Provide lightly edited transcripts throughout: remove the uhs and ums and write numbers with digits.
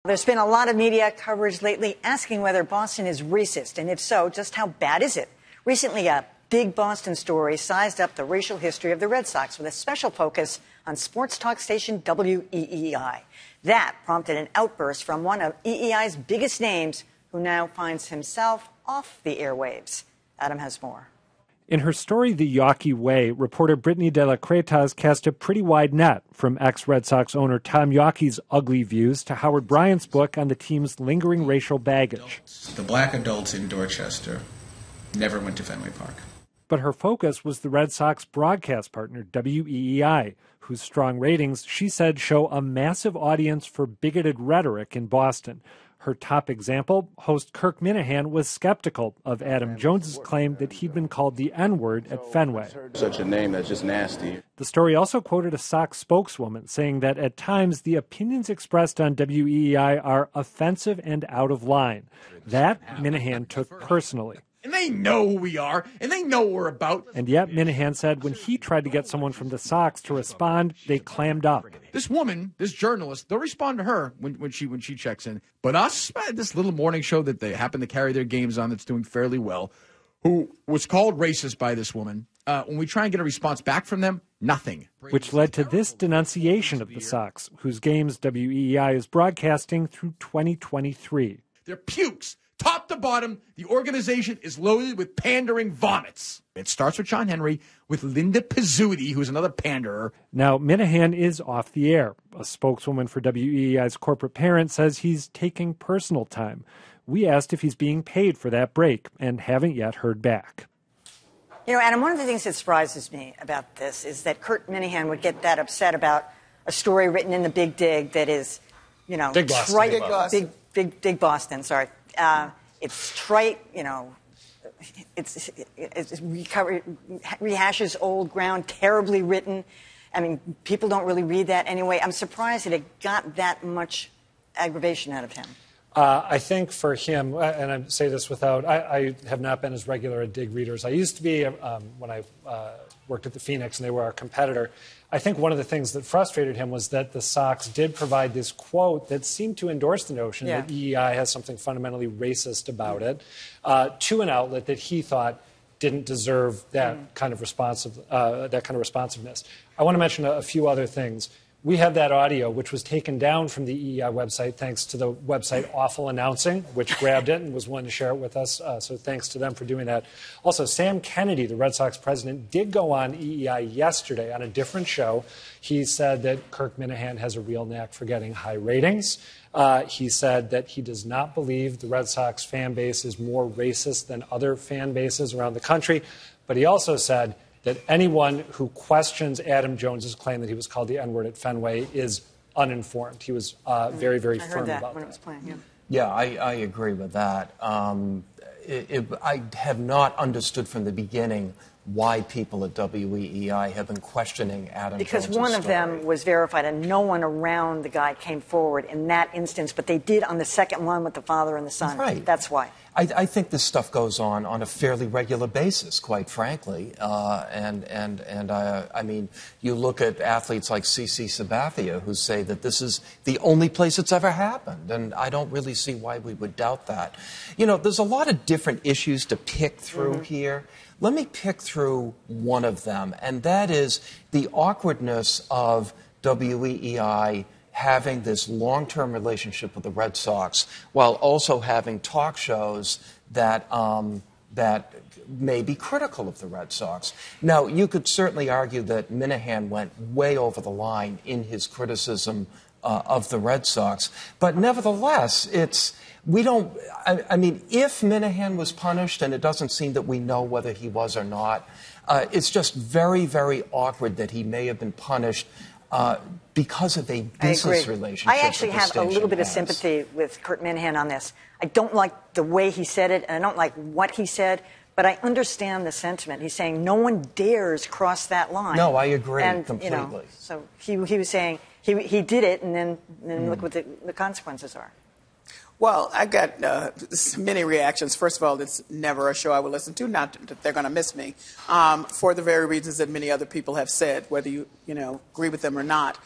There's been a lot of media coverage lately asking whether Boston is racist, and if so, just how bad is it? Recently, a big Boston story sized up the racial history of the Red Sox with a special focus on sports talk station WEEI. That prompted an outburst from one of EEI's biggest names, who now finds himself off the airwaves. Adam has more. In her story, The Yawkey Way, reporter Brittany De La Cretas cast a pretty wide net, from ex-Red Sox owner Tom Yawkey's ugly views to Howard Bryant's book on the team's lingering racial baggage. The black adults in Dorchester never went to Fenway Park. But her focus was the Red Sox broadcast partner, WEEI, whose strong ratings, she said, show a massive audience for bigoted rhetoric in Boston. Her top example, host Kirk Minahan was skeptical of Adam Jones's claim that he'd been called the N-word at Fenway. Such a name that's just nasty. The story also quoted a Sox spokeswoman saying that at times the opinions expressed on WEEI are offensive and out of line. That Minahan took personally. And they know who we are, and they know what we're about. And yet, Minahan said when he tried to get someone from the Sox to respond, they clammed up. This woman, this journalist, they'll respond to her when she checks in. But us, this little morning show that they happen to carry their games on that's doing fairly well, who was called racist by this woman, when we try and get a response back from them, nothing. Which led to this denunciation of the Sox, whose games WEEI is broadcasting through 2023. They're pukes. Top to bottom, the organization is loaded with pandering vomits. It starts with John Henry, with Linda Pizzuti, who's another panderer. Now, Minahan is off the air. A spokeswoman for WEEI's corporate parent says he's taking personal time. We asked if he's being paid for that break and haven't yet heard back. You know, Adam, one of the things that surprises me about this is that Kurt Minahan would get that upset about a story written in the Big Dig that is, you know, Dig Boston. trite, Big Boston, sorry. It's trite, you know, it rehashes old ground, terribly written. I mean, people don't really read that anyway. I'm surprised that it got that much aggravation out of him. I think for him, and I say this without, I have not been as regular at Dig readers. I used to be when I worked at the Phoenix and they were our competitor. I think one of the things that frustrated him was that the Sox did provide this quote that seemed to endorse the notion that EEI has something fundamentally racist about it to an outlet that he thought didn't deserve that kind of responsiveness. I want to mention a few other things. We have that audio, which was taken down from the EEI website thanks to the website Awful Announcing, which grabbed it and was willing to share it with us. So thanks to them for doing that. Also, Sam Kennedy, the Red Sox president, did go on EEI yesterday on a different show. He said that Kirk Minahan has a real knack for getting high ratings. He said that he does not believe the Red Sox fan base is more racist than other fan bases around the country. But he also said that anyone who questions Adam Jones's claim that he was called the N-word at Fenway is uninformed. He was very, very firm about when that. It was playing, Yeah, I agree with that. I have not understood from the beginning why people at WEEI have been questioning Adam because Jones's one of story. them was verified and no one around the guy came forward in that instance, but they did on the second one with the father and the son. Right. That's why. I think this stuff goes on a fairly regular basis, quite frankly. I mean, you look at athletes like CC Sabathia who say that this is the only place it's ever happened, and I don't really see why we would doubt that. You know, there's a lot of different issues to pick through here. Let me pick through one of them, and that is the awkwardness of WEEI having this long-term relationship with the Red Sox while also having talk shows that that may be critical of the Red Sox. Now, you could certainly argue that Minahan went way over the line in his criticism of the Red Sox, but nevertheless, I mean, if Minahan was punished, and it doesn't seem that we know whether he was or not, it's just very, very awkward that he may have been punished because of a business relationship. I actually have a little bit of sympathy with Kurt Minahan on this. I don't like the way he said it, and I don't like what he said, but I understand the sentiment. He's saying no one dares cross that line. No, I agree completely. You know, so he was saying he did it, and then look what the consequences are. Well, I got many reactions. First of all, it's never a show I would listen to. Not that they're going to miss me, for the very reasons that many other people have said, whether you agree with them or not.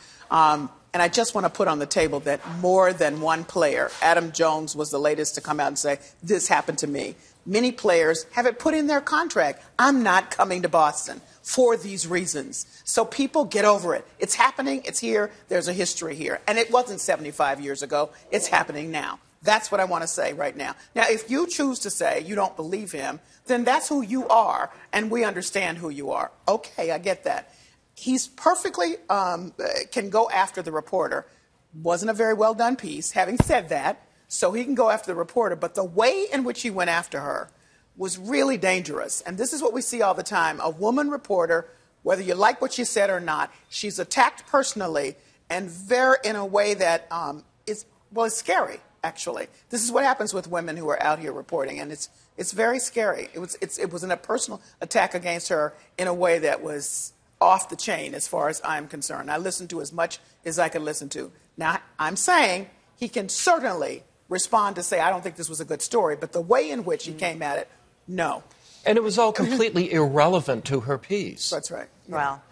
And I just want to put on the table that more than one player, Adam Jones was the latest to come out and say, this happened to me. Many players have it put in their contract, I'm not coming to Boston for these reasons. So people get over it. It's happening. It's here. There's a history here. And it wasn't 75 years ago. It's happening now. That's what I want to say right now. Now, if you choose to say you don't believe him, then that's who you are, and we understand who you are. Okay, I get that. He's perfectly can go after the reporter. Wasn't a very well done piece. Having said that, so he can go after the reporter, but the way in which he went after her was really dangerous. And this is what we see all the time. A woman reporter, whether you like what she said or not, she's attacked personally and in a way that is scary, actually. This is what happens with women who are out here reporting, and it's very scary. It was a personal attack against her in a way that was off the chain as far as I'm concerned. I listened to as much as I could listen to. Now, I'm saying he can certainly respond to say, I don't think this was a good story, but the way in which he came at it, no. And it was all completely irrelevant to her piece. That's right. Yeah. Well,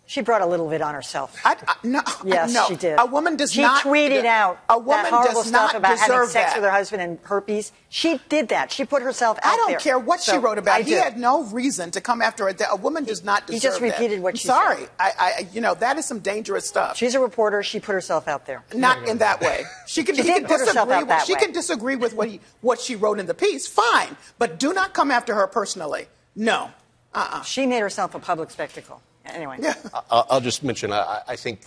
she brought a little bit on herself. No, yes, no. she did. A woman does not. She tweeted out a woman that horrible does stuff not about having deserve sex that. with her husband and herpes. She did that. She put herself out there. I don't care what she wrote about. He do. had no reason to come after her. A woman does not deserve that. You just repeated what she sorry. said. That is some dangerous stuff. She's a reporter. She put herself out there. Not in that way. She can disagree with what she wrote in the piece. Fine, but do not come after her personally. No. She made herself a public spectacle. Anyway. Yeah. I'll just mention, I think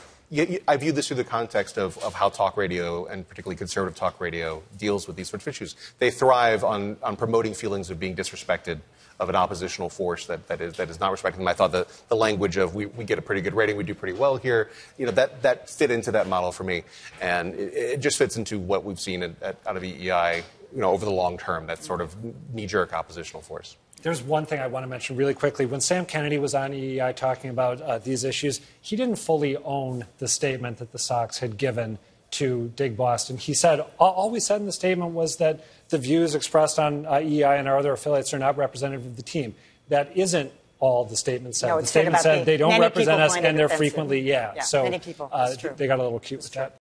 I view this through the context of how talk radio, and particularly conservative talk radio, deals with these sorts of issues. They thrive on promoting feelings of being disrespected, of an oppositional force that is not respecting them. I thought the language of we get a pretty good rating, we do pretty well here, that fit into that model for me. And it just fits into what we've seen out of EEI, over the long term, that sort of knee-jerk oppositional force. There's one thing I want to mention really quickly. When Sam Kennedy was on EEI talking about these issues, he didn't fully own the statement that the Sox had given to Dig Boston. He said, all we said in the statement was that the views expressed on EEI and our other affiliates are not representative of the team. That isn't all the statement said. No, the statement said they don't represent us, and they're frequently, yeah, so many people. That's true. They got a little cute with that.